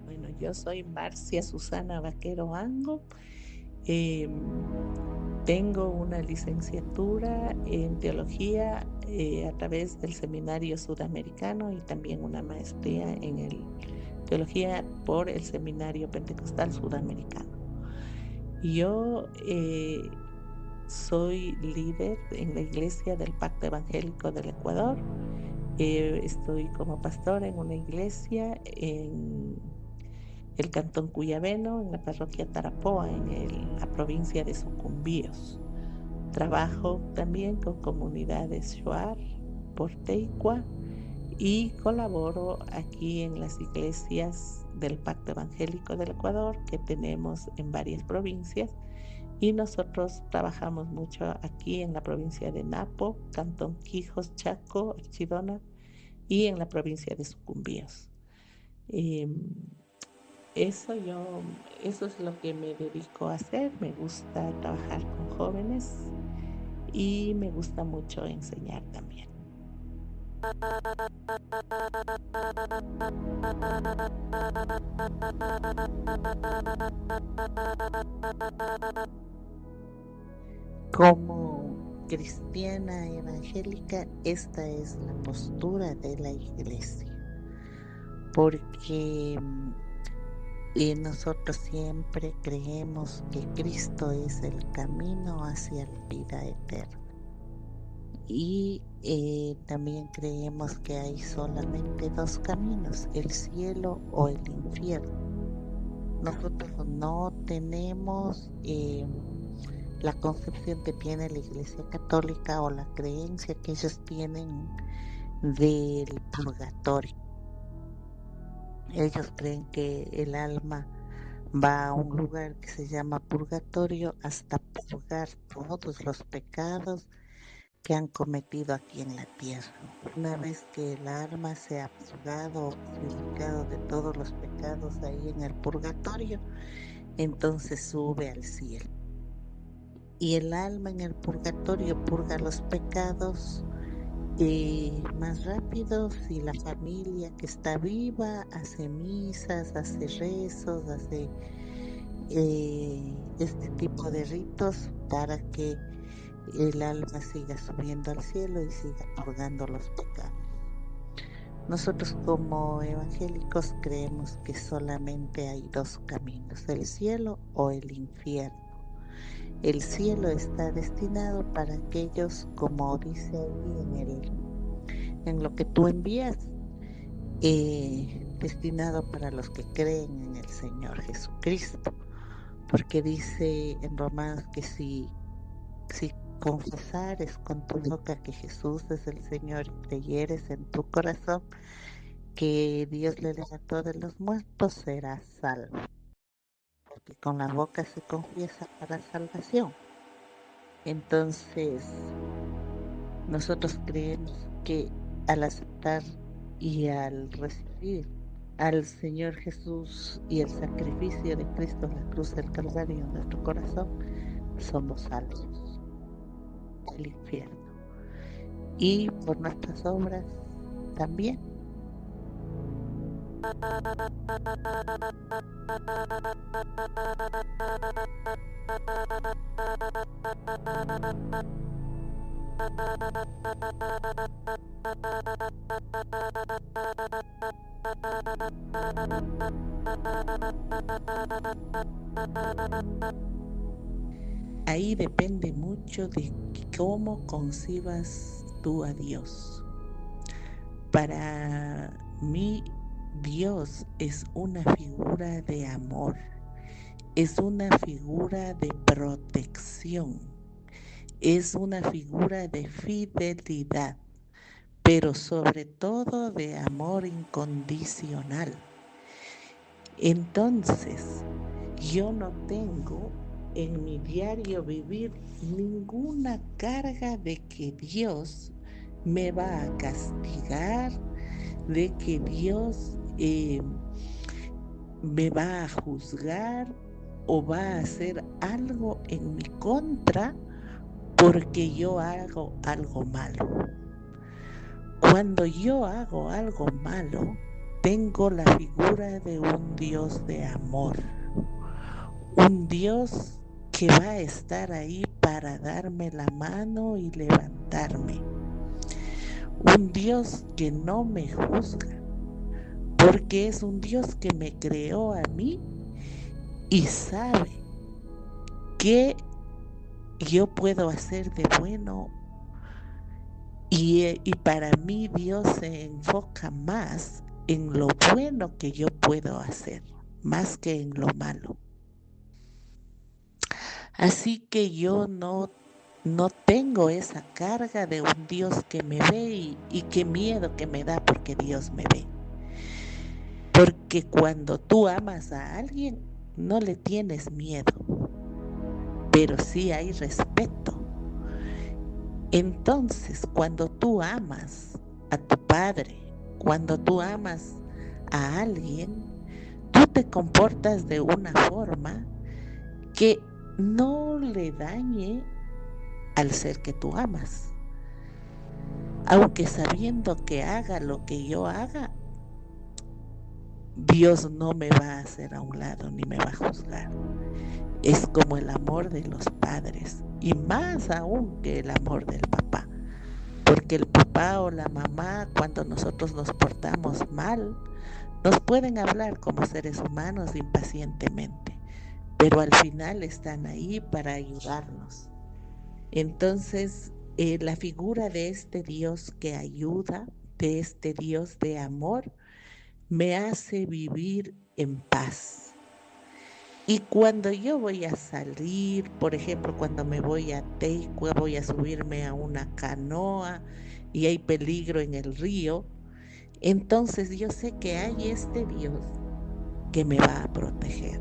Bueno, yo soy Marcia Susana Vaquero Ango. Em, Tengo una licenciatura en teología a través del Seminario Sudamericano y también una maestría en teología por el Seminario Pentecostal Sudamericano. Yo soy líder en la Iglesia del Pacto Evangélico del Ecuador. Estoy como pastora en una iglesia en el cantón Cuyabeno, en la parroquia Tarapoa, en la provincia de Sucumbíos. Trabajo también con comunidades Shuar, Porteicua, y colaboro aquí en las iglesias del Pacto Evangélico del Ecuador que tenemos en varias provincias, y nosotros trabajamos mucho aquí en la provincia de Napo, Cantón Quijos, Chaco, Archidona, y en la provincia de Sucumbíos. Eh, eso es lo que me dedico a hacer. Me gusta trabajar con jóvenes y me gusta mucho enseñar también. Como cristiana evangélica, esta es la postura de la iglesia, porque nosotros siempre creemos que Cristo es el camino hacia la vida eterna. Y también creemos que hay solamente dos caminos, el cielo o el infierno. Nosotros no tenemos la concepción que tiene la Iglesia Católica o la creencia que ellos tienen del purgatorio. Ellos creen que el alma va a un lugar que se llama purgatorio hasta purgar todos los pecados que han cometido aquí en la tierra. Una vez que el alma se ha purgado o purificado de todos los pecados ahí en el purgatorio, entonces sube al cielo. Y el alma en el purgatorio purga los pecados más rápido si la familia que está viva hace misas, hace rezos, hace este tipo de ritos para que el alma siga subiendo al cielo y siga purgando los pecados. Nosotros como evangélicos creemos que solamente hay dos caminos, el cielo o el infierno. El cielo está destinado para aquellos, como dice ahí en lo que tú envías, destinado para los que creen en el Señor Jesucristo, porque dice en Romanos que si confesares con tu boca que Jesús es el Señor y creyeres en tu corazón que Dios le levantó de los muertos, serás salvo. Porque con la boca se confiesa para salvación. Entonces, nosotros creemos que al aceptar y al recibir al Señor Jesús y el sacrificio de Cristo en la cruz del Calvario en nuestro corazón, somos salvos del infierno. Y por nuestras obras también. Ahí depende mucho de cómo concibas tú a Dios. Para mí, Dios es una figura de amor, es una figura de protección, es una figura de fidelidad, pero sobre todo de amor incondicional. Entonces, yo no tengo en mi diario vivir ninguna carga de que Dios me va a castigar, de que Dios me va a juzgar o va a hacer algo en mi contra porque yo hago algo malo. Cuando yo hago algo malo, tengo la figura de un Dios de amor, un Dios que va a estar ahí para darme la mano y levantarme, un Dios que no me juzga, porque es un Dios que me creó a mí y sabe qué yo puedo hacer de bueno. Y para mí Dios se enfoca más en lo bueno que yo puedo hacer, más que en lo malo. Así que yo no tengo esa carga de un Dios que me ve y qué miedo que me da porque Dios me ve. Porque cuando tú amas a alguien, no le tienes miedo, pero sí hay respeto. Entonces, cuando tú amas a tu padre, cuando tú amas a alguien, tú te comportas de una forma que no le dañe al ser que tú amas. Aunque sabiendo que haga lo que yo haga, Dios no me va a hacer a un lado ni me va a juzgar. Es como el amor de los padres y más aún que el amor del papá. Porque el papá o la mamá, cuando nosotros nos portamos mal, nos pueden hablar como seres humanos impacientemente, pero al final están ahí para ayudarnos. Entonces, la figura de este Dios que ayuda, de este Dios de amor, me hace vivir en paz. Y cuando yo voy a salir, por ejemplo, cuando me voy a Teicue, voy a subirme a una canoa y hay peligro en el río, entonces yo sé que hay este Dios que me va a proteger.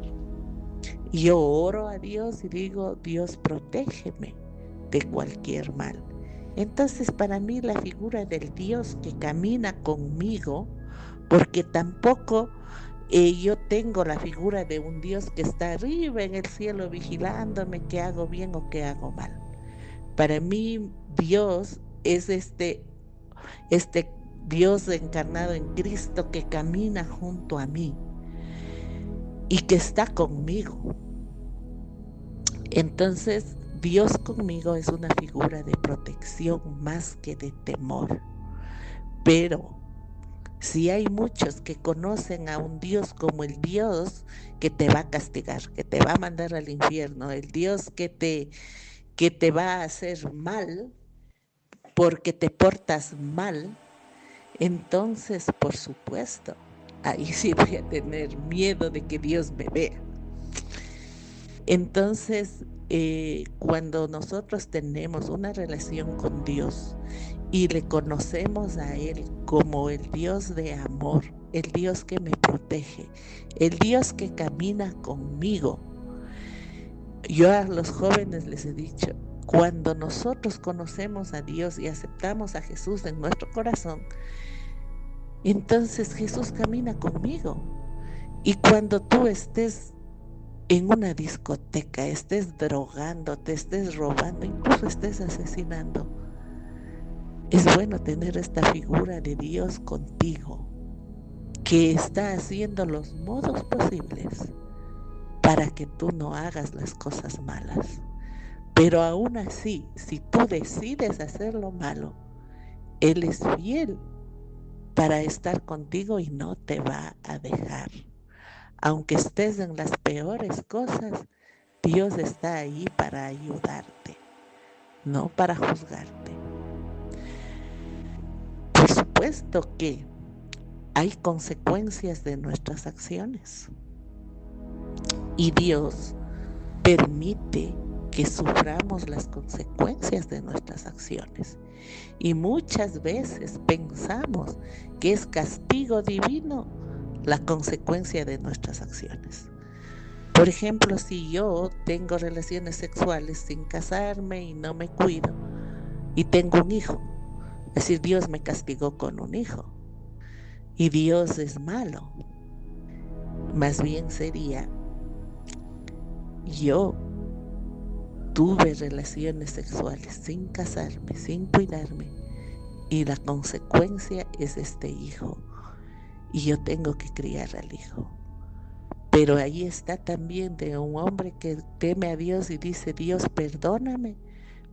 Yo oro a Dios y digo, Dios, protégeme de cualquier mal. Entonces para mí la figura del Dios que camina conmigo, porque tampoco yo tengo la figura de un Dios que está arriba en el cielo vigilándome que hago bien o que hago mal. Para mí Dios es este Dios encarnado en Cristo que camina junto a mí y que está conmigo. Entonces, Dios conmigo es una figura de protección más que de temor. Pero si hay muchos que conocen a un Dios como el Dios que te va a castigar, que te va a mandar al infierno, el Dios que te va a hacer mal porque te portas mal, entonces, por supuesto, ahí sí voy a tener miedo de que Dios me vea. Entonces, cuando nosotros tenemos una relación con Dios y le conocemos a Él como el Dios de amor, el Dios que me protege, el Dios que camina conmigo, yo a los jóvenes les he dicho, cuando nosotros conocemos a Dios y aceptamos a Jesús en nuestro corazón, entonces Jesús camina conmigo. Y cuando tú estés en una discoteca, estés drogándote, estés robando, incluso estés asesinando, es bueno tener esta figura de Dios contigo, que está haciendo los modos posibles para que tú no hagas las cosas malas. Pero aún así, si tú decides hacer lo malo, Él es fiel para estar contigo y no te va a dejar. Aunque estés en las peores cosas, Dios está ahí para ayudarte, no para juzgarte. Por supuesto que hay consecuencias de nuestras acciones y Dios permite que suframos las consecuencias de nuestras acciones. Y muchas veces pensamos que es castigo divino la consecuencia de nuestras acciones. Por ejemplo, si yo tengo relaciones sexuales sin casarme y no me cuido y tengo un hijo, es decir, Dios me castigó con un hijo y Dios es malo. Más bien sería yo tuve relaciones sexuales sin casarme, sin cuidarme, y la consecuencia es este hijo, y yo tengo que criar al hijo. Pero ahí está también de un hombre que teme a Dios y dice: Dios, perdóname,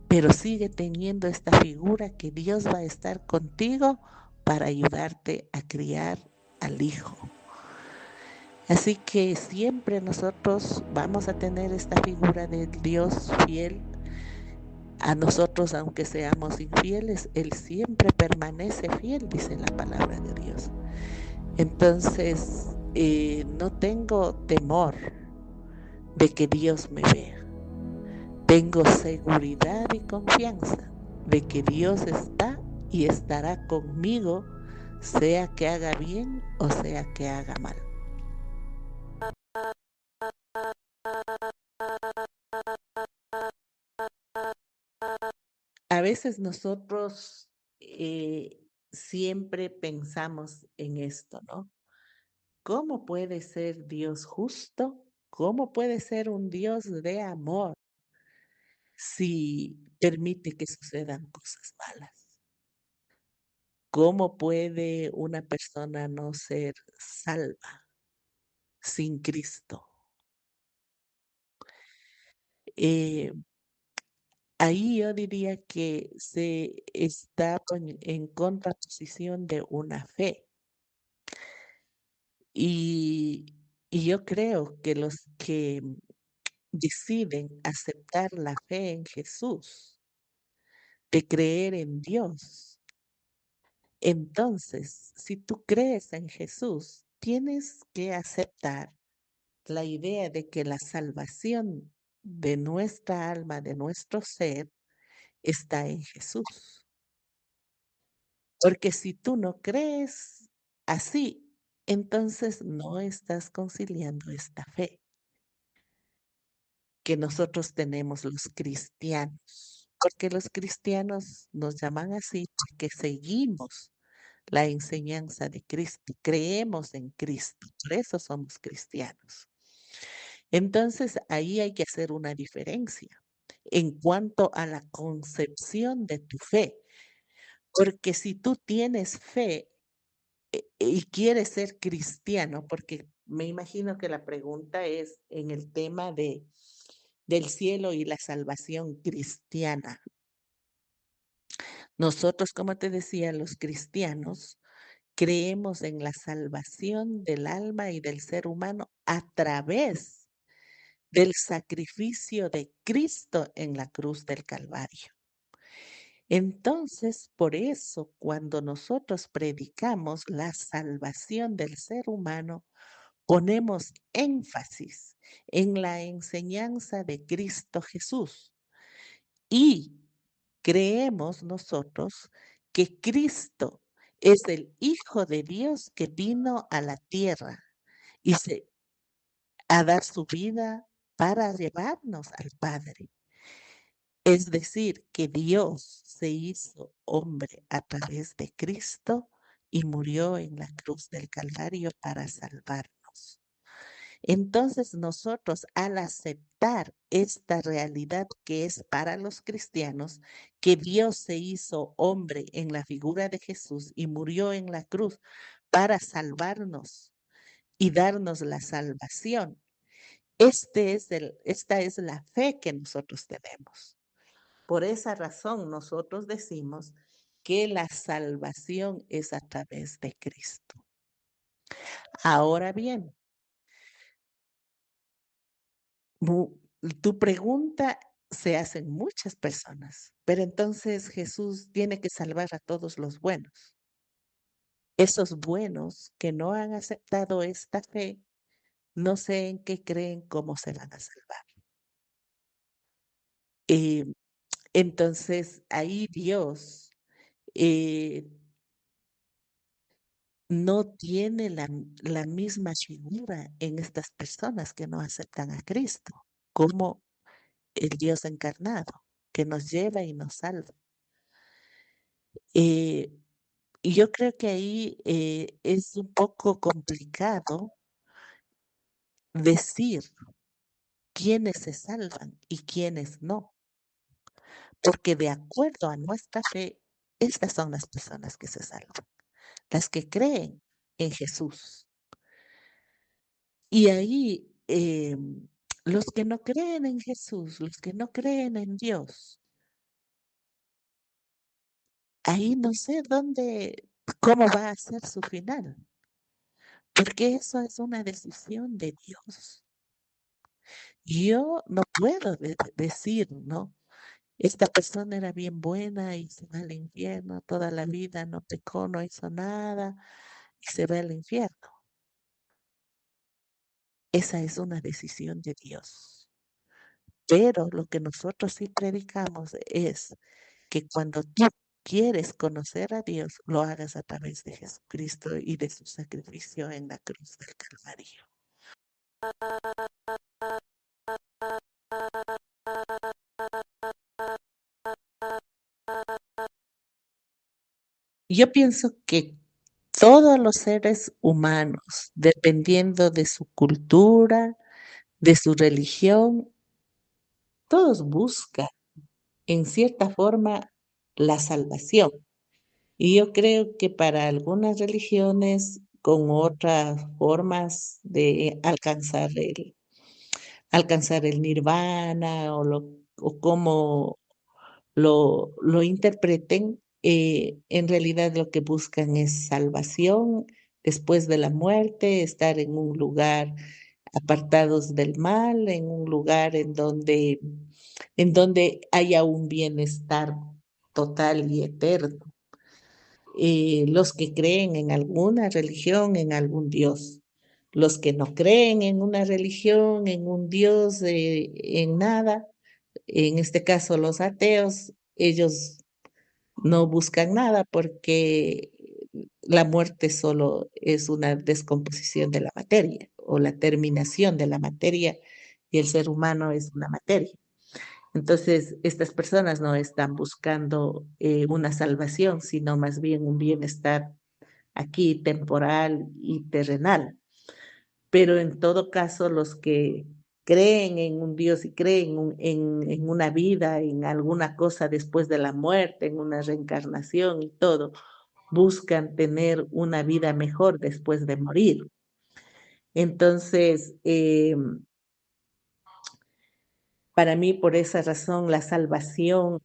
pero sigue teniendo esta figura que Dios va a estar contigo para ayudarte a criar al hijo. Así que siempre nosotros vamos a tener esta figura de Dios fiel a nosotros, aunque seamos infieles, Él siempre permanece fiel, dice la palabra de Dios. Entonces, no tengo temor de que Dios me vea. Tengo seguridad y confianza de que Dios está y estará conmigo, sea que haga bien o sea que haga mal. A veces nosotros siempre pensamos en esto, ¿no? ¿Cómo puede ser Dios justo? ¿Cómo puede ser un Dios de amor si permite que sucedan cosas malas? ¿Cómo puede una persona no ser salva sin Cristo? Eh, Ahí yo diría que se está en contraposición de una fe. Y, y yo creo que los que deciden aceptar la fe en Jesús, de creer en Dios, entonces, si tú crees en Jesús, tienes que aceptar la idea de que la salvación de nuestra alma, de nuestro ser, está en Jesús. Porque si tú no crees así, entonces no estás conciliando esta fe que nosotros tenemos los cristianos. Porque los cristianos nos llaman así porque seguimos la enseñanza de Cristo, creemos en Cristo, por eso somos cristianos. Entonces, ahí hay que hacer una diferencia en cuanto a la concepción de tu fe, porque si tú tienes fe, y quieres ser cristiano, porque me imagino que la pregunta es en el tema del cielo y la salvación cristiana. Nosotros, como te decía, los cristianos creemos en la salvación del alma y del ser humano a través del sacrificio de Cristo en la cruz del Calvario. Entonces, por eso, cuando nosotros predicamos la salvación del ser humano, ponemos énfasis en la enseñanza de Cristo Jesús y creemos nosotros que Cristo es el Hijo de Dios que vino a la tierra y a dar su vida para llevarnos al Padre. Es decir, que Dios se hizo hombre a través de Cristo y murió en la cruz del Calvario para salvarnos. Entonces nosotros al aceptar esta realidad que es para los cristianos, que Dios se hizo hombre en la figura de Jesús y murió en la cruz para salvarnos y darnos la salvación, esta es la fe que nosotros tenemos. Por esa razón nosotros decimos que la salvación es a través de Cristo. Ahora bien, mu tu pregunta se hacen muchas personas, pero entonces Jesús tiene que salvar a todos los buenos. Esos buenos que no han aceptado esta fe, no sé en qué creen cómo se van a salvar. Em, entonces, ahí Dios, eh, no tiene la misma figura en estas personas que no aceptan a Cristo, como el Dios encarnado, que nos lleva y nos salva. Eh, y yo creo que ahí, es un poco complicado decir quiénes se salvan y quiénes no. porque de acuerdo a nuestra fe, estas son las personas que se salvan, las que creen en Jesús. Y ahí, los que no creen en Jesús, los que no creen en Dios, ahí no sé dónde, cómo va a ser su final, porque eso es una decisión de Dios. Yo no puedo decir, ¿no? Esta persona era bien buena y se va al infierno toda la vida, no pecó, no hizo nada y se va al infierno. Esa es una decisión de Dios. Pero lo que nosotros sí predicamos es que cuando tú quieres conocer a Dios, lo hagas a través de Jesucristo y de su sacrificio en la cruz del Calvario. Yo pienso que todos los seres humanos, dependiendo de su cultura, de su religión, todos buscan en cierta forma la salvación. Y yo creo que para algunas religiones, con otras formas de alcanzar el nirvana o como lo interpreten, en realidad lo que buscan es salvación después de la muerte, estar en un lugar apartados del mal, en un lugar en donde haya un bienestar total y eterno. Los que creen en alguna religión, en algún Dios. Los que no creen en una religión, en un Dios, en nada, en este caso los ateos, ellos no buscan nada porque la muerte solo es una descomposición de la materia o la terminación de la materia y el ser humano es una materia. Entonces, estas personas no están buscando una salvación, sino más bien un bienestar aquí temporal y terrenal. Pero en todo caso, los que creen en un Dios y creen en una vida, en alguna cosa después de la muerte, en una reencarnación y todo, buscan tener una vida mejor después de morir. Entonces, para mí, por esa razón, la salvación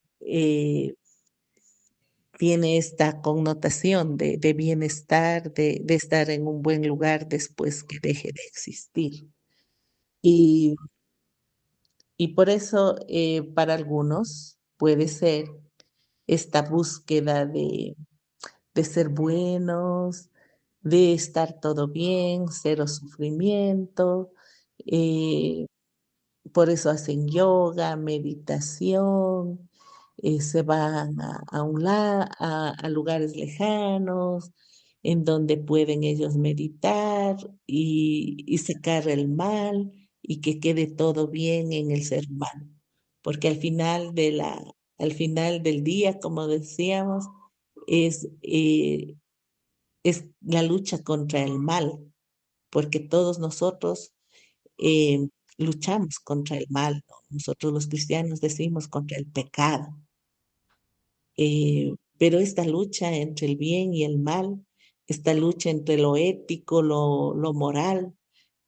tiene esta connotación de bienestar, de estar en un buen lugar después que deje de existir. Y, y por eso, para algunos puede ser esta búsqueda de ser buenos, de estar todo bien, cero sufrimiento, eh, por eso hacen yoga, meditación, se van a lugares lejanos en donde pueden ellos meditar y sacar el mal y que quede todo bien en el ser humano. Porque al final del día, como decíamos, es, eh, es la lucha contra el mal, porque todos nosotros luchamos contra el mal, ¿no? Nosotros los cristianos decimos contra el pecado, pero esta lucha entre el bien y el mal, esta lucha entre lo ético, lo moral,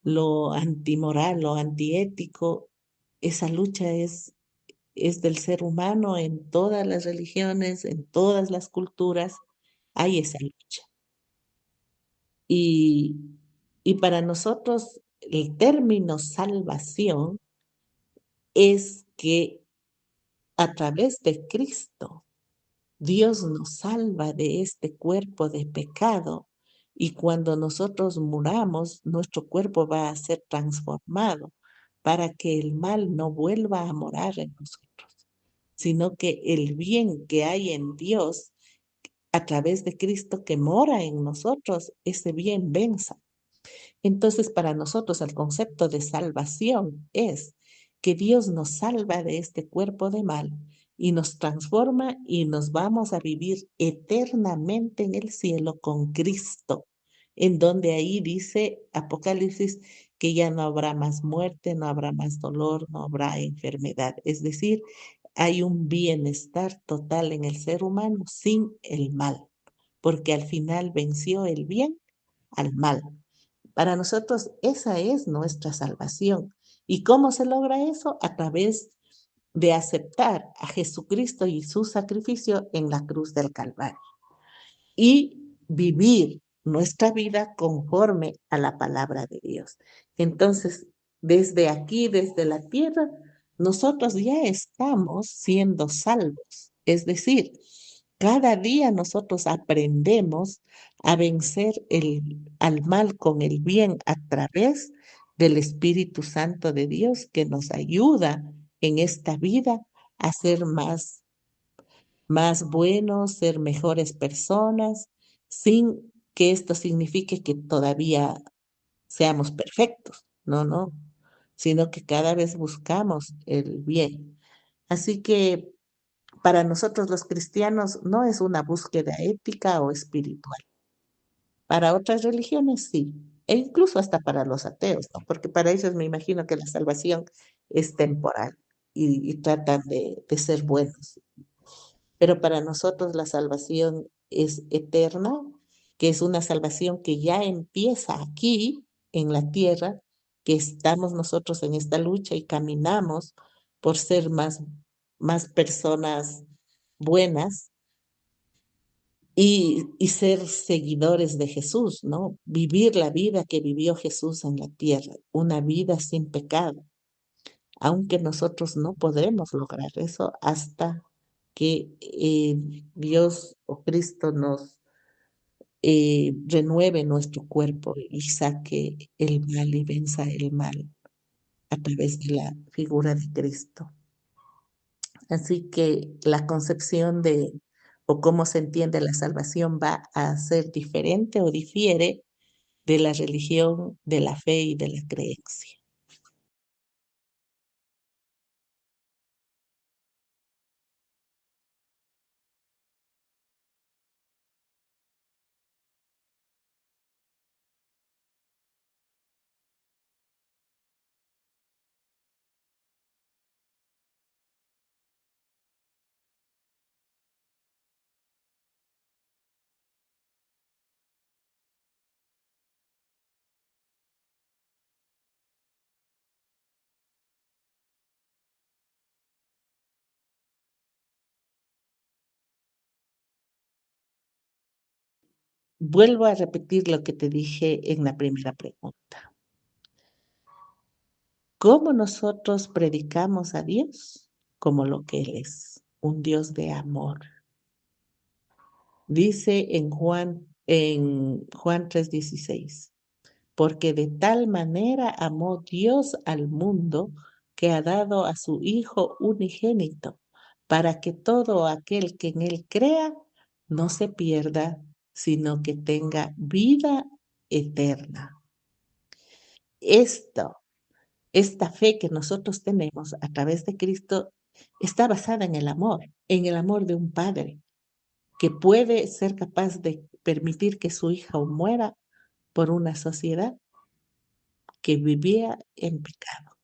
lo antimoral, lo antiético, esa lucha es del ser humano en todas las religiones, en todas las culturas, hay esa lucha. Y, y para nosotros el término salvación es que a través de Cristo Dios nos salva de este cuerpo de pecado y cuando nosotros muramos, nuestro cuerpo va a ser transformado para que el mal no vuelva a morar en nosotros, sino que el bien que hay en Dios a través de Cristo que mora en nosotros, ese bien venza. Entonces, para nosotros el concepto de salvación es que Dios nos salva de este cuerpo de mal y nos transforma y nos vamos a vivir eternamente en el cielo con Cristo, en donde ahí dice Apocalipsis que ya no habrá más muerte, no habrá más dolor, no habrá enfermedad. Es decir, hay un bienestar total en el ser humano sin el mal, porque al final venció el bien al mal. Para nosotros esa es nuestra salvación. ¿Y cómo se logra eso? A través de aceptar a Jesucristo y su sacrificio en la cruz del Calvario y vivir nuestra vida conforme a la palabra de Dios. Entonces, desde aquí, desde la tierra, nosotros ya estamos siendo salvos. Es decir, cada día nosotros aprendemos a vencer al mal con el bien a través del Espíritu Santo de Dios que nos ayuda en esta vida a ser más buenos, ser mejores personas, sin que esto signifique que todavía seamos perfectos. No, no, sino que cada vez buscamos el bien. Así que para nosotros los cristianos no es una búsqueda ética o espiritual. Para otras religiones sí, e incluso hasta para los ateos, ¿no? Porque para ellos me imagino que la salvación es temporal y tratan de ser buenos. Pero para nosotros la salvación es eterna, que es una salvación que ya empieza aquí en la tierra, que estamos nosotros en esta lucha y caminamos por ser más personas buenas y ser seguidores de Jesús, ¿no? Vivir la vida que vivió Jesús en la tierra, una vida sin pecado, aunque nosotros no podremos lograr eso hasta que Dios o Cristo nos renueve nuestro cuerpo y saque el mal y venza el mal a través de la figura de Cristo. Así que la concepción de o cómo se entiende la salvación va a ser diferente o difiere de la religión, de la fe y de la creencia. Vuelvo a repetir lo que te dije en la primera pregunta. ¿Cómo nosotros predicamos a Dios? Como lo que Él es, un Dios de amor. Dice en Juan 3:16, porque de tal manera amó Dios al mundo que ha dado a su Hijo unigénito, para que todo aquel que en Él crea no se pierda, sino que tenga vida eterna. Esto Esta fe que nosotros tenemos a través de Cristo está basada en el amor de un padre que puede ser capaz de permitir que su hijo muera por una sociedad que vivía en pecado.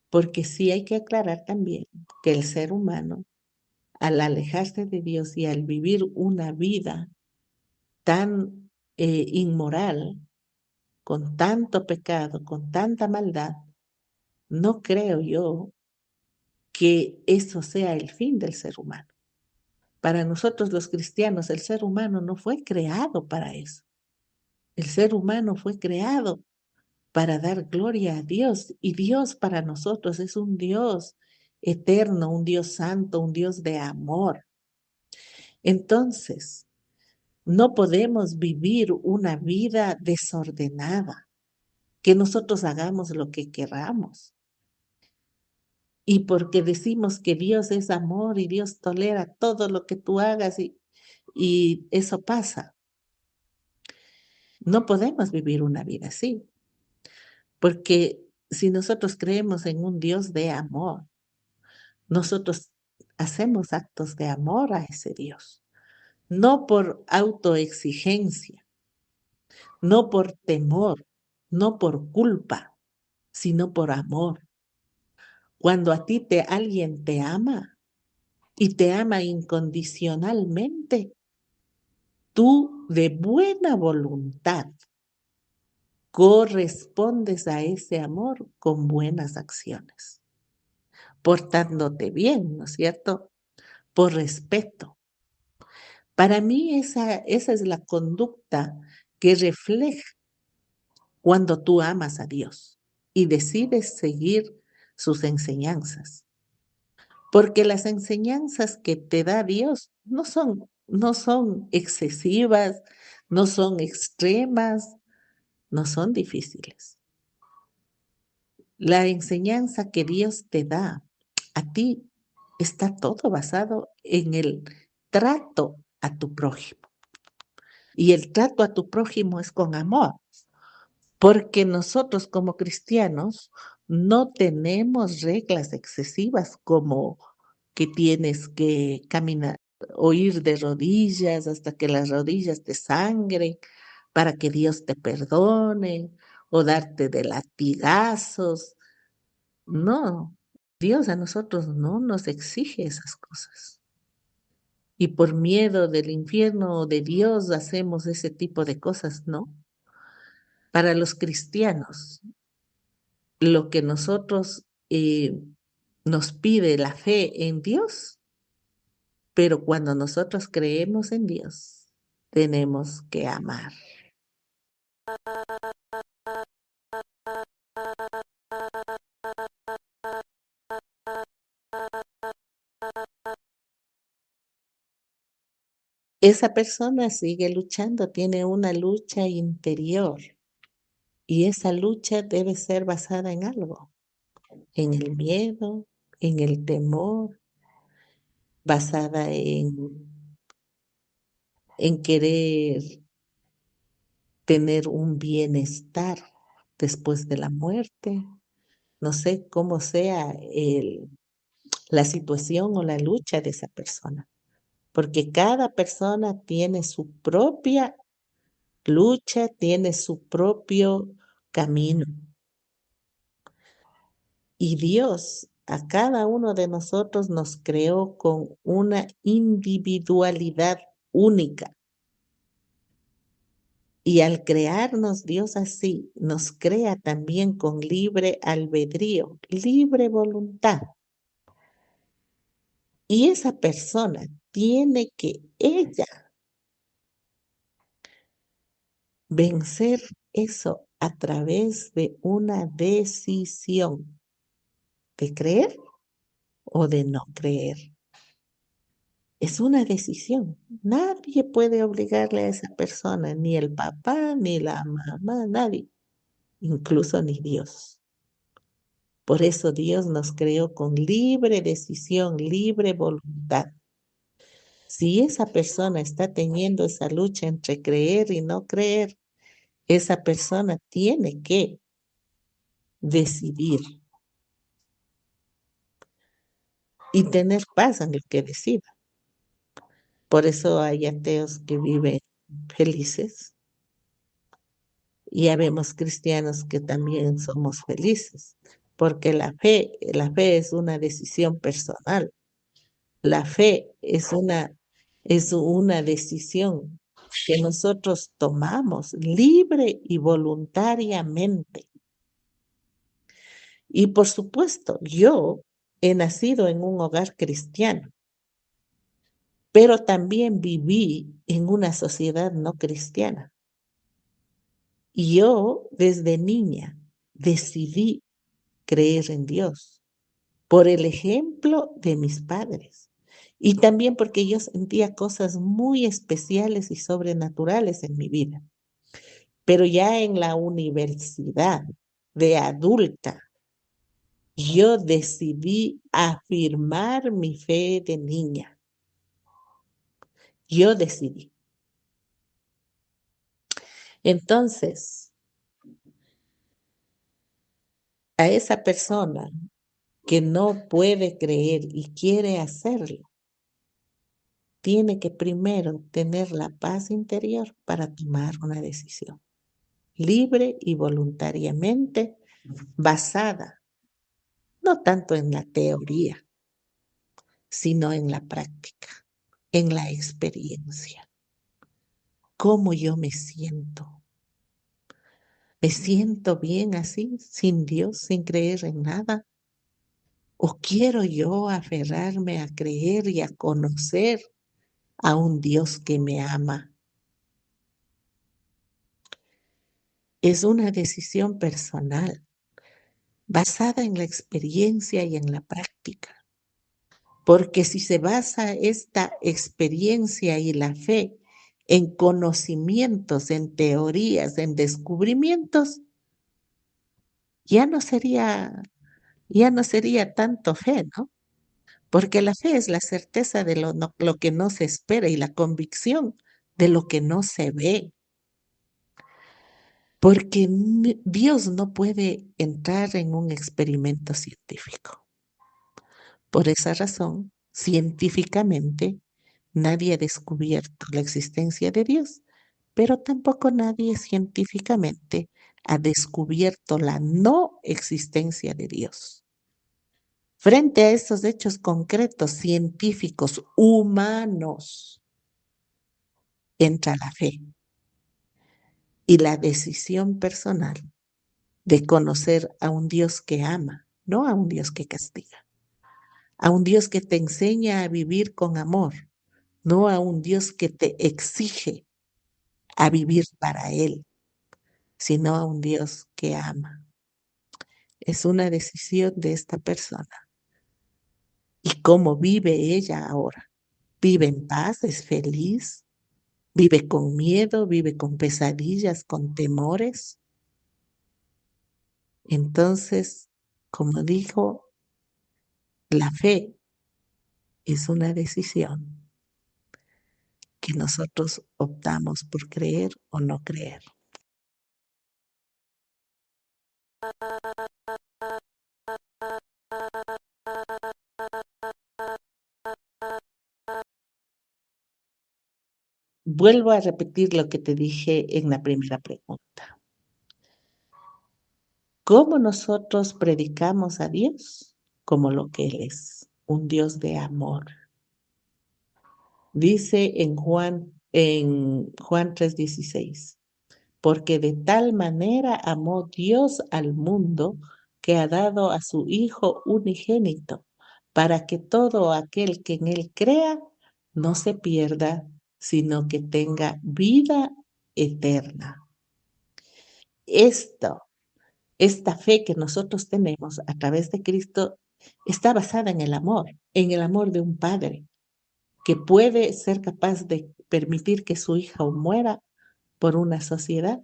Porque sí hay que aclarar también que el ser humano, al alejarse de Dios y al vivir una vida tan inmoral, con tanto pecado, con tanta maldad, no creo yo que eso sea el fin del ser humano. Para nosotros los cristianos, el ser humano no fue creado para eso. El ser humano fue creado para dar gloria a Dios y Dios para nosotros es un Dios eterno, un Dios santo, un Dios de amor. Entonces, no podemos vivir una vida desordenada, que nosotros hagamos lo que queramos. Y porque decimos que Dios es amor y Dios tolera todo lo que tú hagas y eso pasa. No podemos vivir una vida así, porque si nosotros creemos en un Dios de amor, nosotros hacemos actos de amor a ese Dios, no por autoexigencia, no por temor, no por culpa, sino por amor. Cuando a ti alguien te ama y te ama incondicionalmente, tú de buena voluntad correspondes a ese amor con buenas acciones, portándote bien, ¿no es cierto? Por respeto. Para mí esa es la conducta que refleja cuando tú amas a Dios y decides seguir sus enseñanzas. Porque las enseñanzas que te da Dios no son excesivas, no son extremas, no son difíciles. La enseñanza que Dios te da a ti está todo basado en el trato a tu prójimo. Y el trato a tu prójimo es con amor, porque nosotros como cristianos no tenemos reglas excesivas como que tienes que caminar o ir de rodillas hasta que las rodillas te sangren para que Dios te perdone o darte de latigazos. No, Dios a nosotros no nos exige esas cosas. Y por miedo del infierno o de Dios hacemos ese tipo de cosas, no. Para los cristianos, lo que nosotros nos pide la fe en Dios, pero cuando nosotros creemos en Dios, tenemos que amar. Esa persona sigue luchando, tiene una lucha interior y esa lucha debe ser basada en algo, en el miedo, en el temor, basada en querer tener un bienestar después de la muerte. No sé cómo sea la situación o la lucha de esa persona, porque cada persona tiene su propia lucha, tiene su propio camino. Y Dios a cada uno de nosotros nos creó con una individualidad única. Y al crearnos Dios así, nos crea también con libre albedrío, libre voluntad. Y esa persona tiene que ella vencer eso a través de una decisión de creer o de no creer. Es una decisión. Nadie puede obligarle a esa persona, ni el papá, ni la mamá, nadie, incluso ni Dios. Por eso Dios nos creó con libre decisión, libre voluntad. Si esa persona está teniendo esa lucha entre creer y no creer, esa persona tiene que decidir y tener paz en el que decida. Por eso hay ateos que viven felices y habemos cristianos que también somos felices, porque la fe es una decisión personal. La fe es una decisión que nosotros tomamos libre y voluntariamente. Y por supuesto, yo he nacido en un hogar cristiano, pero también viví en una sociedad no cristiana. Y yo desde niña decidí creer en Dios por el ejemplo de mis padres y también porque yo sentía cosas muy especiales y sobrenaturales en mi vida. Pero ya en la universidad de adulta, yo decidí afirmar mi fe de niña. Yo decidí. Entonces, a esa persona que no puede creer y quiere hacerlo, tiene que primero tener la paz interior para tomar una decisión libre y voluntariamente basada no tanto en la teoría, sino en la práctica, en la experiencia. ¿Cómo yo me siento? ¿Me siento bien así, sin Dios, sin creer en nada? ¿O quiero yo aferrarme a creer y a conocer a un Dios que me ama? Es una decisión personal, basada en la experiencia y en la práctica. Porque si se basa esta experiencia y la fe en conocimientos, en teorías, en descubrimientos, ya no sería ya no sería tanto fe, ¿no? Porque la fe es la certeza de lo que no se espera y la convicción de lo que no se ve. Porque Dios no puede entrar en un experimento científico. Por esa razón, científicamente, nadie ha descubierto la existencia de Dios, pero tampoco nadie científicamente ha descubierto la no existencia de Dios. Frente a estos hechos concretos, científicos, humanos, entra la fe y la decisión personal de conocer a un Dios que ama, no a un Dios que castiga, a un Dios que te enseña a vivir con amor, no a un Dios que te exige a vivir para Él, sino a un Dios que ama. Es una decisión de esta persona. ¿Y cómo vive ella ahora? ¿Vive en paz? ¿Es feliz? ¿Vive con miedo? ¿Vive con pesadillas, con temores? Entonces, como dijo, la fe es una decisión que nosotros optamos por creer o no creer. Vuelvo a repetir lo que te dije en la primera pregunta. ¿Cómo nosotros predicamos a Dios? Como lo que Él es, un Dios de amor. Dice en Juan 3:16, porque de tal manera amó Dios al mundo que ha dado a su Hijo unigénito, para que todo aquel que en Él crea no se pierda, sino que tenga vida eterna. Esto Esta fe que nosotros tenemos a través de Cristo está basada en el amor de un padre que puede ser capaz de permitir que su hijo muera por una sociedad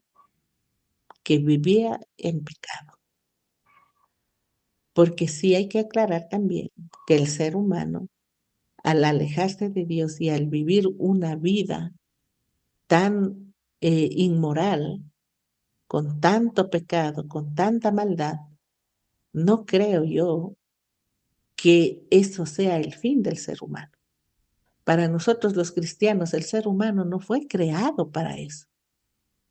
que vivía en pecado. Porque sí hay que aclarar también que el ser humano, al alejarse de Dios y al vivir una vida tan inmoral, con tanto pecado, con tanta maldad, no creo yo que eso sea el fin del ser humano. Para nosotros los cristianos, el ser humano no fue creado para eso.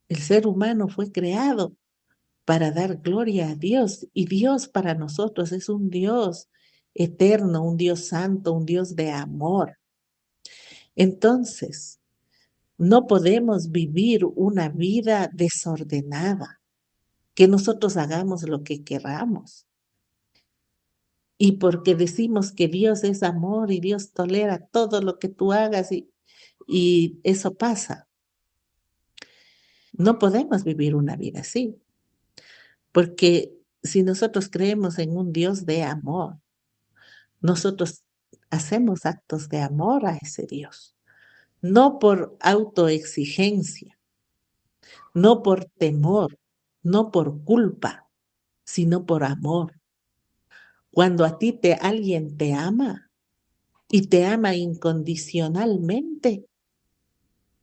El ser humano fue creado para dar gloria a Dios y Dios para nosotros es un Dios eterno, un Dios santo, un Dios de amor. Entonces, no podemos vivir una vida desordenada, que nosotros hagamos lo que queramos. Y porque decimos que Dios es amor y Dios tolera todo lo que tú hagas y eso pasa. No podemos vivir una vida así, porque si nosotros creemos en un Dios de amor, nosotros hacemos actos de amor a ese Dios, no por autoexigencia, no por temor, no por culpa, sino por amor. Cuando a ti alguien te ama y te ama incondicionalmente,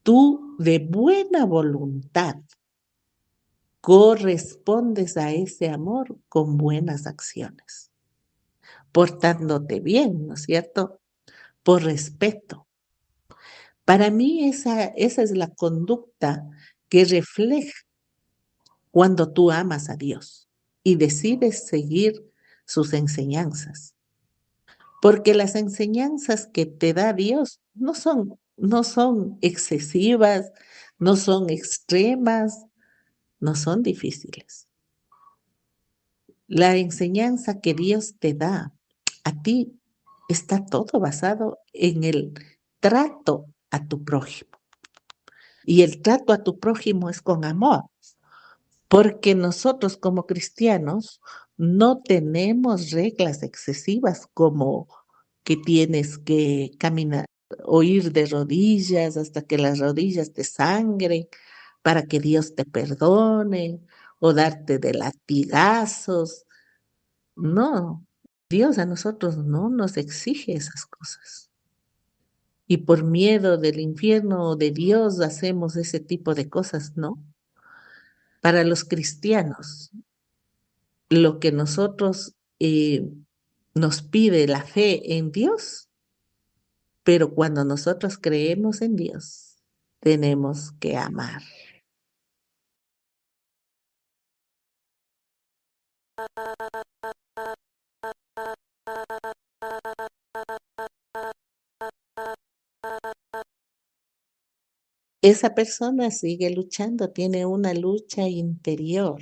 tú de buena voluntad correspondes a ese amor con buenas acciones, portándote bien, ¿no es cierto? Por respeto. Para mí esa es la conducta que refleja cuando tú amas a Dios y decides seguir sus enseñanzas, porque las enseñanzas que te da Dios no son excesivas, no son extremas, no son difíciles. La enseñanza que Dios te da a ti está todo basado en el trato a tu prójimo. Y el trato a tu prójimo es con amor, porque nosotros como cristianos no tenemos reglas excesivas como que tienes que caminar o ir de rodillas hasta que las rodillas te sangren para que Dios te perdone o darte de latigazos. No, Dios a nosotros no nos exige esas cosas. Y por miedo del infierno o de Dios hacemos ese tipo de cosas, no. Para los cristianos, lo que nosotros nos pide la fe en Dios, pero cuando nosotros creemos en Dios, tenemos que amar. Esa persona sigue luchando, tiene una lucha interior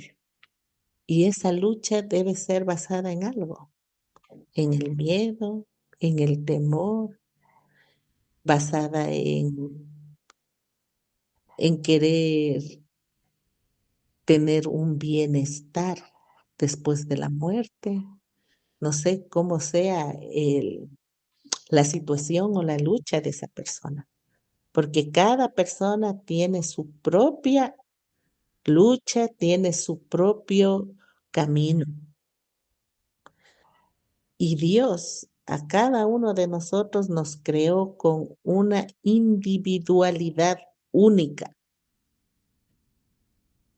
y esa lucha debe ser basada en algo, en el miedo, en el temor, basada en querer tener un bienestar después de la muerte. No sé cómo sea la situación o la lucha de esa persona, porque cada persona tiene su propia lucha, tiene su propio camino. Y Dios a cada uno de nosotros nos creó con una individualidad única.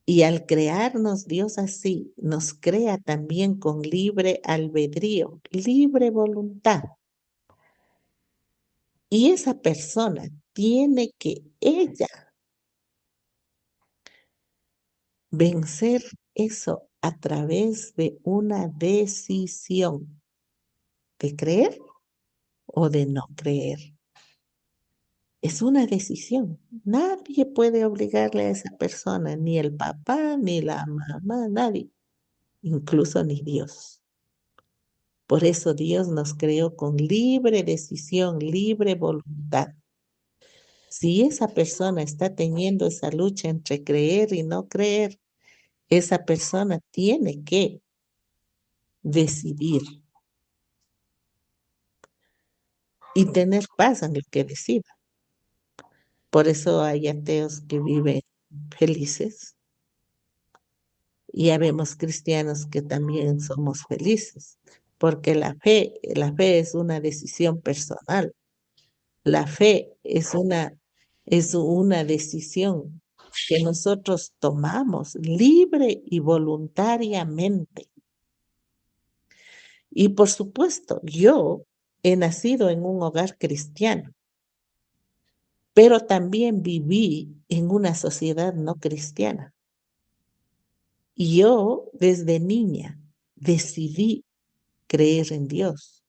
Y al crearnos Dios así, nos crea también con libre albedrío, libre voluntad. Y esa persona tiene que ella vencer eso a través de una decisión de creer o de no creer. Es una decisión. Nadie puede obligarle a esa persona, ni el papá, ni la mamá, nadie, incluso ni Dios. Por eso Dios nos creó con libre decisión, libre voluntad. Si esa persona está teniendo esa lucha entre creer y no creer, esa persona tiene que decidir y tener paz en lo que decida. Por eso hay ateos que viven felices y habemos cristianos que también somos felices, porque la fe es una decisión personal. La fe es una decisión que nosotros tomamos libre y voluntariamente. Y por supuesto, yo he nacido en un hogar cristiano, pero también viví en una sociedad no cristiana. Y yo desde niña decidí creer en Dios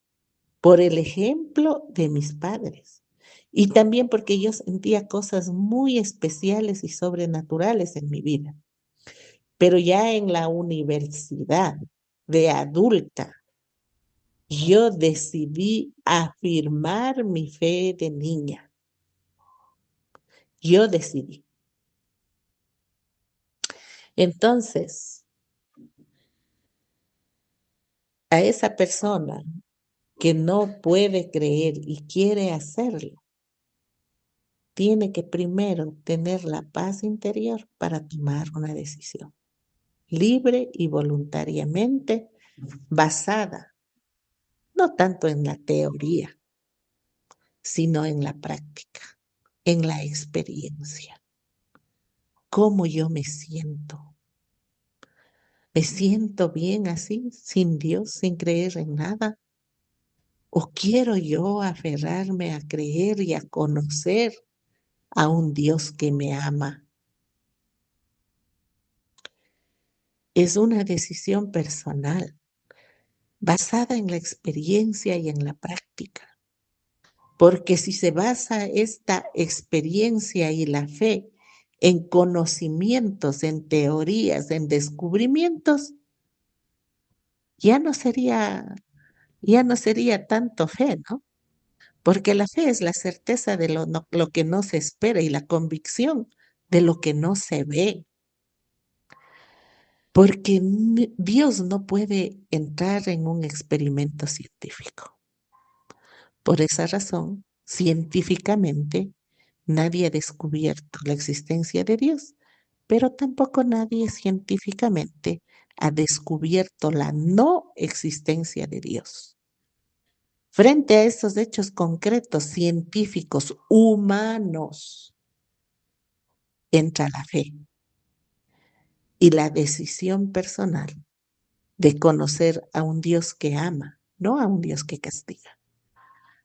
por el ejemplo de mis padres y también porque yo sentía cosas muy especiales y sobrenaturales en mi vida. Pero ya en la universidad de adulta, yo decidí afirmar mi fe de niña. Yo decidí. Entonces, a esa persona que no puede creer y quiere hacerlo, tiene que primero tener la paz interior para tomar una decisión libre y voluntariamente basada no tanto en la teoría, sino en la práctica, en la experiencia. ¿Cómo yo me siento? ¿Me siento bien así, sin Dios, sin creer en nada? ¿O quiero yo aferrarme a creer y a conocer a un Dios que me ama? Es una decisión personal. basada en la experiencia y en la práctica. Porque si se basa esta experiencia y la fe en conocimientos, en teorías, en descubrimientos, ya no sería ya no sería tanto fe, ¿no? Porque la fe es la certeza de lo que no se espera y la convicción de lo que no se ve. Porque Dios no puede entrar en un experimento científico. Por esa razón, científicamente, nadie ha descubierto la existencia de Dios, pero tampoco nadie científicamente ha descubierto la no existencia de Dios. Frente a estos hechos concretos, científicos, humanos, entra la fe y la decisión personal de conocer a un Dios que ama, no a un Dios que castiga,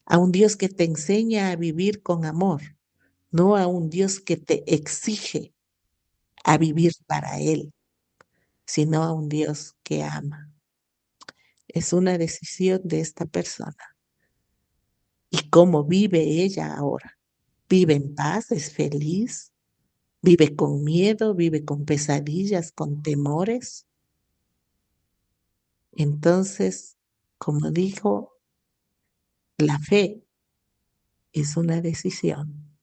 a un Dios que te enseña a vivir con amor, no a un Dios que te exige a vivir para Él, sino a un Dios que ama. Es una decisión de esta persona. ¿Y cómo vive ella ahora? ¿Vive en paz? ¿Es feliz? ¿Vive con miedo? ¿Vive con pesadillas, con temores? Entonces, como dijo, la fe es una decisión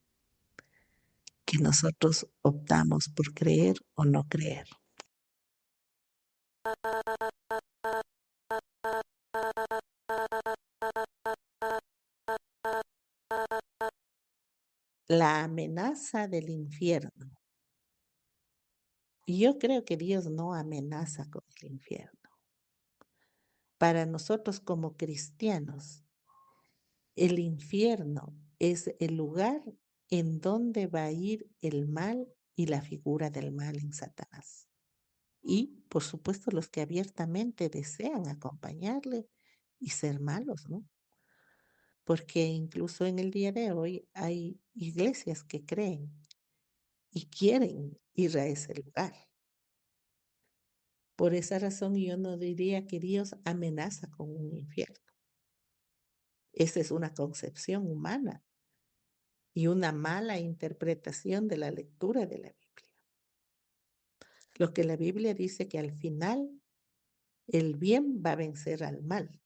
que nosotros optamos por creer o no creer. La amenaza del infierno. Y yo creo que Dios no amenaza con el infierno. Para nosotros como cristianos, el infierno es el lugar en donde va a ir el mal y la figura del mal en Satanás. Y, por supuesto, los que abiertamente desean acompañarle y ser malos, ¿no? Porque incluso en el día de hoy hay iglesias que creen y quieren ir a ese lugar. Por esa razón yo no diría que Dios amenaza con un infierno. Esa es una concepción humana y una mala interpretación de la lectura de la Biblia. Lo que la Biblia dice que al final el bien va a vencer al mal.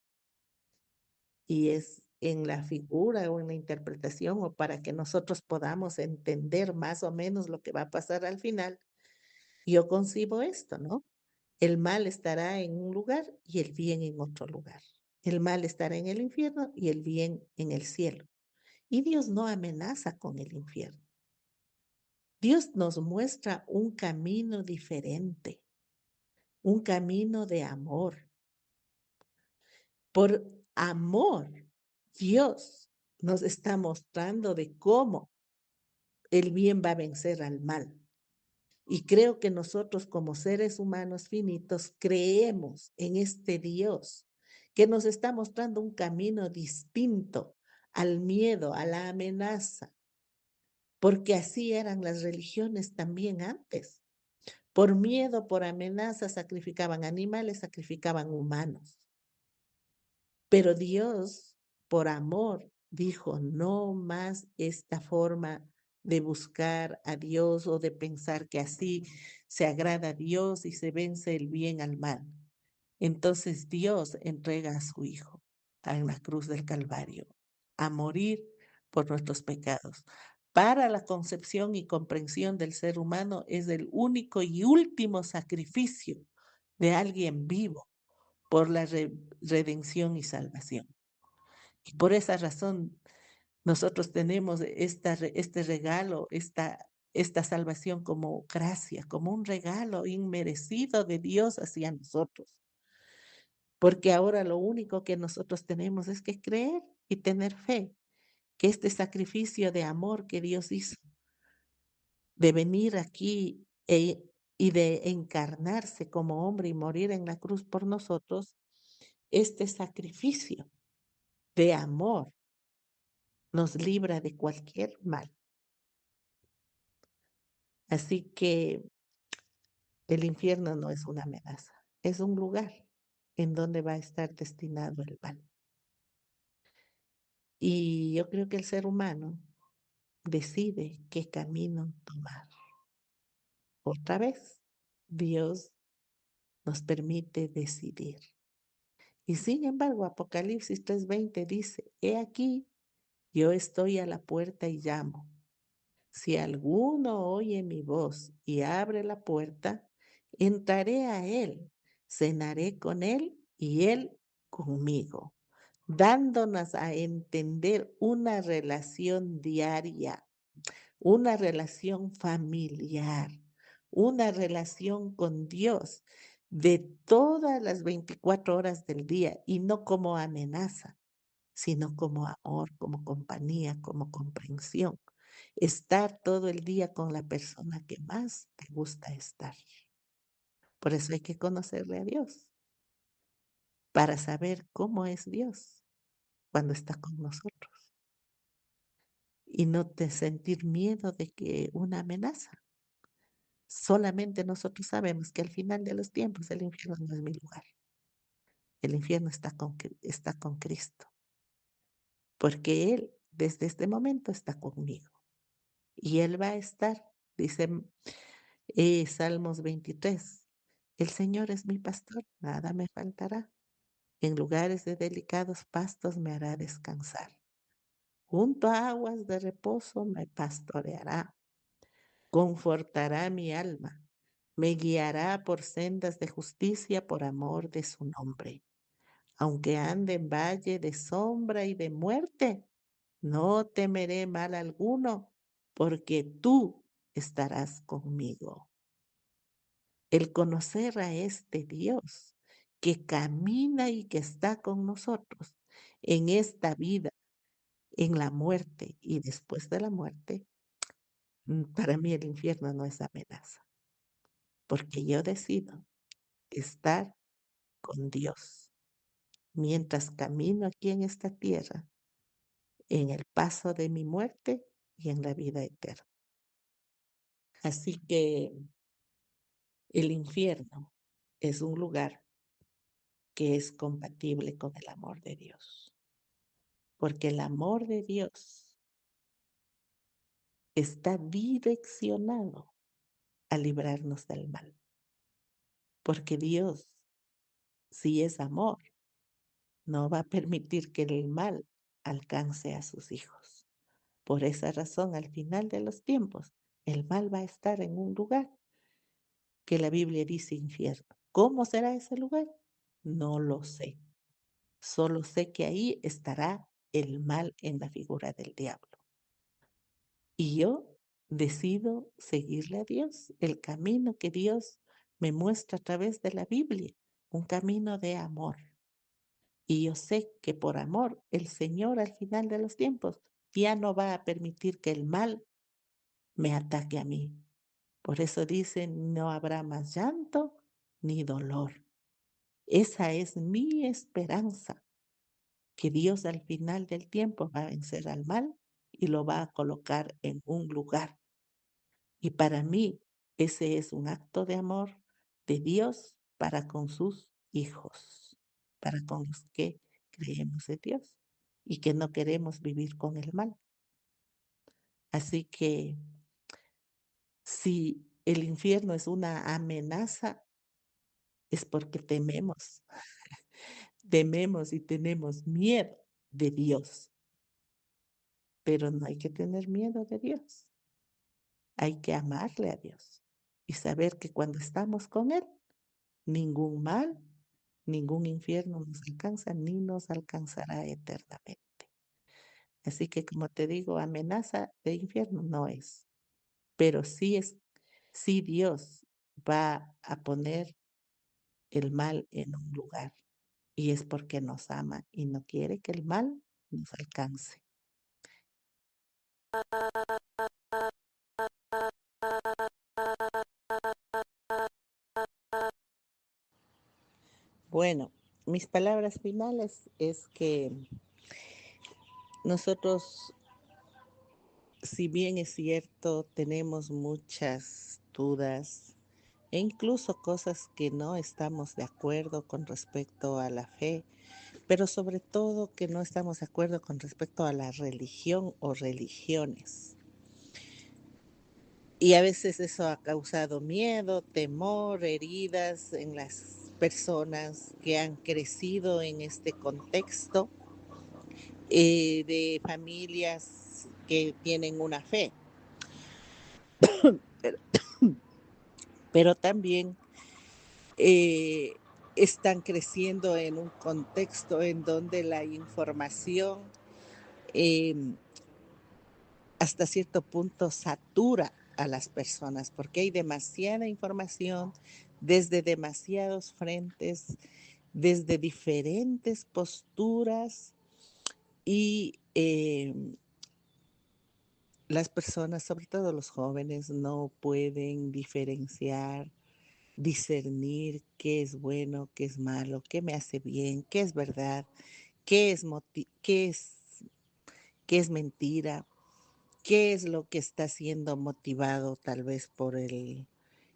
Y es en la figura o en la interpretación o para que nosotros podamos entender más o menos lo que va a pasar al final. Yo concibo esto, ¿no? El mal estará en un lugar y el bien en otro lugar. El mal estará en el infierno y el bien en el cielo. Y Dios no amenaza con el infierno. Dios nos muestra un camino diferente, un camino de amor. Por amor, Dios nos está mostrando de cómo el bien va a vencer al mal. Y creo que nosotros como seres humanos finitos creemos en este Dios que nos está mostrando un camino distinto al miedo, a la amenaza, porque así eran las religiones también antes. Por miedo, por amenaza, sacrificaban animales, sacrificaban humanos. Pero Dios, por amor, dijo, no más esta forma de buscar a Dios o de pensar que así se agrada a Dios y se vence el bien al mal. Entonces Dios entrega a su Hijo en la cruz del Calvario a morir por nuestros pecados. Para la concepción y comprensión del ser humano es el único y último sacrificio de alguien vivo por la redención y salvación. Y por esa razón nosotros tenemos este regalo, esta salvación como gracia, como un regalo inmerecido de Dios hacia nosotros. Porque ahora lo único que nosotros tenemos es que creer y tener fe que este sacrificio de amor que Dios hizo, de venir aquí y de encarnarse como hombre y morir en la cruz por nosotros, este sacrificio de amor nos libra de cualquier mal. Así que el infierno no es una amenaza, es un lugar en dónde va a estar destinado el mal. Y yo creo que el ser humano decide qué camino tomar. Otra vez, Dios nos permite decidir. Y sin embargo, Apocalipsis 3:20 dice, he aquí, yo estoy a la puerta y llamo. Si alguno oye mi voz y abre la puerta, entraré a él, cenaré con él y él conmigo, dándonos a entender una relación diaria, una relación familiar, una relación con Dios de todas las 24 horas del día y no como amenaza, sino como amor, como compañía, como comprensión. Estar todo el día con la persona que más te gusta estar. Por eso hay que conocerle a Dios, para saber cómo es Dios cuando está con nosotros y no te sentir miedo de que una amenaza. Solamente nosotros sabemos que al final de los tiempos el infierno no es mi lugar. El infierno está con Cristo, porque Él desde este momento está conmigo y Él va a estar, dice Salmos 23, el Señor es mi pastor, nada me faltará. En lugares de delicados pastos me hará descansar. Junto a aguas de reposo me pastoreará. Confortará mi alma. Me guiará por sendas de justicia por amor de su nombre. Aunque ande en valle de sombra y de muerte, no temeré mal alguno, porque tú estarás conmigo. El conocer a este Dios que camina y que está con nosotros en esta vida, en la muerte y después de la muerte, para mí el infierno no es amenaza, porque yo decido estar con Dios mientras camino aquí en esta tierra, en el paso de mi muerte y en la vida eterna. Así que el infierno es un lugar que es compatible con el amor de Dios, porque el amor de Dios está direccionado a librarnos del mal, porque Dios, si es amor, no va a permitir que el mal alcance a sus hijos. Por esa razón, al final de los tiempos, el mal va a estar en un lugar que la Biblia dice infierno. ¿Cómo será ese lugar? No lo sé. Solo sé que ahí estará el mal en la figura del diablo. Y yo decido seguirle a Dios, el camino que Dios me muestra a través de la Biblia, un camino de amor. Y yo sé que por amor el Señor al final de los tiempos ya no va a permitir que el mal me ataque a mí. Por eso dice, no habrá más llanto ni dolor. Esa es mi esperanza, que Dios al final del tiempo va a vencer al mal y lo va a colocar en un lugar. Y para mí ese es un acto de amor de Dios para con sus hijos, para con los que creemos en Dios y que no queremos vivir con el mal. Así que si el infierno es una amenaza, es porque tememos y tenemos miedo de Dios, pero no hay que tener miedo de Dios. Hay que amarle a Dios y saber que cuando estamos con Él, ningún mal, ningún infierno nos alcanza, ni nos alcanzará eternamente. Así que, como te digo, amenaza de infierno no es, pero sí Dios va a poner el mal en un lugar, y es porque nos ama y no quiere que el mal nos alcance. Bueno, mis palabras finales es que nosotros, si bien es cierto, tenemos muchas dudas, e incluso cosas que no estamos de acuerdo con respecto a la fe, pero sobre todo que no estamos de acuerdo con respecto a la religión o religiones. Y a veces eso ha causado miedo, temor, heridas en las personas que han crecido en este contexto de familias que tienen una fe. Pero, pero también eh, están creciendo en un contexto en donde la información em, hasta cierto punto satura a las personas, porque hay demasiada información desde demasiados frentes, desde diferentes posturas y las personas, sobre todo los jóvenes, no pueden diferenciar, discernir qué es bueno, qué es malo, qué me hace bien, qué es verdad, qué es mentira, qué es lo que está siendo motivado tal vez por el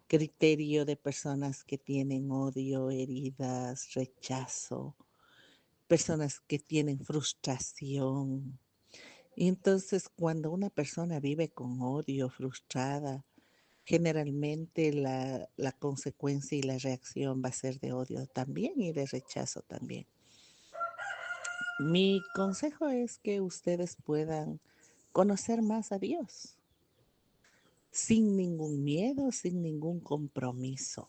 criterio de personas que tienen odio, heridas, rechazo, personas que tienen frustración. Y entonces cuando una persona vive con odio, frustrada, generalmente la consecuencia y la reacción va a ser de odio también y de rechazo también. Mi consejo es que ustedes puedan conocer más a Dios sin ningún miedo, sin ningún compromiso.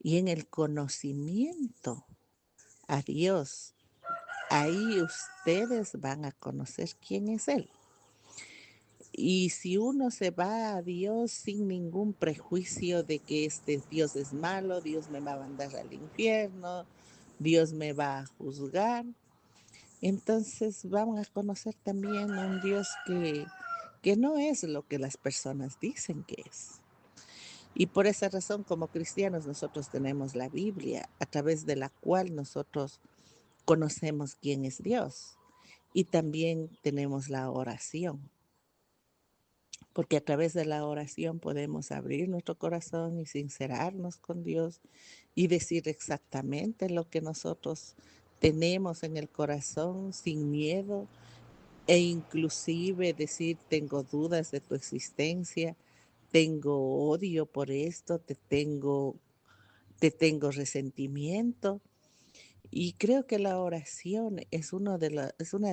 Y en el conocimiento a Dios, ahí ustedes van a conocer quién es Él. Y si uno se va a Dios sin ningún prejuicio de que este Dios es malo, Dios me va a mandar al infierno, Dios me va a juzgar, entonces vamos a conocer también un Dios que no es lo que las personas dicen que es. Y por esa razón, como cristianos, nosotros tenemos la Biblia, a través de la cual nosotros conocemos quién es Dios. Y también tenemos la oración, porque a través de la oración podemos abrir nuestro corazón y sincerarnos con Dios y decir exactamente lo que nosotros tenemos en el corazón sin miedo e inclusive decir tengo dudas de tu existencia, tengo odio por esto, te tengo resentimiento. Y creo que la oración es, es una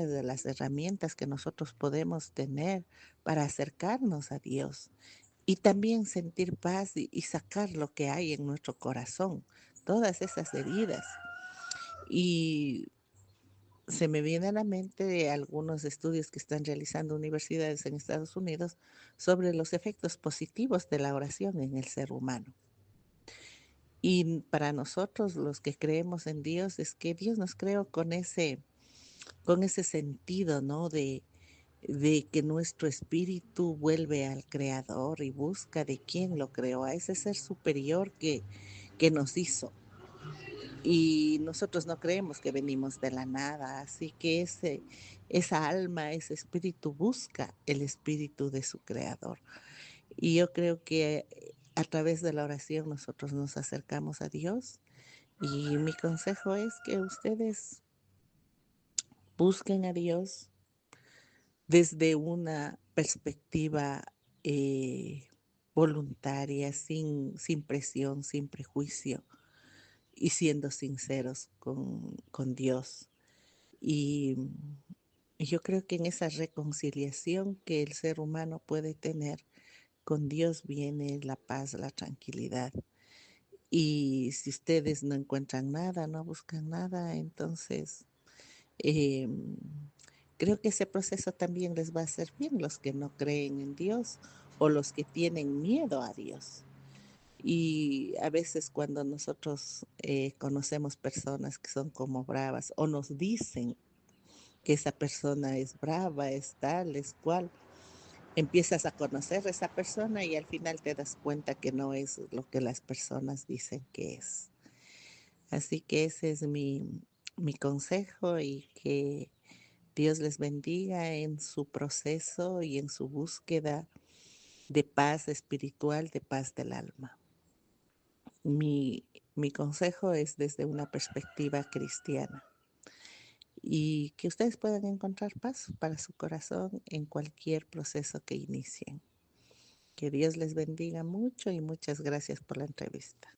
de las herramientas que nosotros podemos tener para acercarnos a Dios y también sentir paz y sacar lo que hay en nuestro corazón, todas esas heridas. Y se me viene a la mente algunos estudios que están realizando universidades en Estados Unidos sobre los efectos positivos de la oración en el ser humano. Y para nosotros, los que creemos en Dios, es que Dios nos creó con ese sentido, ¿no? De que nuestro espíritu vuelve al Creador y busca de quién lo creó, a ese ser superior que nos hizo. Y nosotros no creemos que venimos de la nada, así que esa alma, ese espíritu busca el espíritu de su Creador. Y yo creo que a través de la oración nosotros nos acercamos a Dios y mi consejo es que ustedes busquen a Dios desde una perspectiva voluntaria, sin presión, sin prejuicio y siendo sinceros con Dios. Y, y yo creo que en esa reconciliación que el ser humano puede tener con Dios viene la paz, la tranquilidad. Y si ustedes no encuentran nada, no buscan nada, entonces em, creo que ese proceso también les va a hacer bien los que no creen en Dios o los que tienen miedo a Dios. Y a veces cuando nosotros conocemos personas que son como bravas o nos dicen que esa persona es brava, es tal, es cual, empiezas a conocer a esa persona y al final te das cuenta que no es lo que las personas dicen que es. Así que ese es mi consejo y que Dios les bendiga en su proceso y en su búsqueda de paz espiritual, de paz del alma. Mi, mi consejo es desde una perspectiva cristiana y que ustedes puedan encontrar paz para su corazón en cualquier proceso que inicien. Que Dios les bendiga mucho y muchas gracias por la entrevista.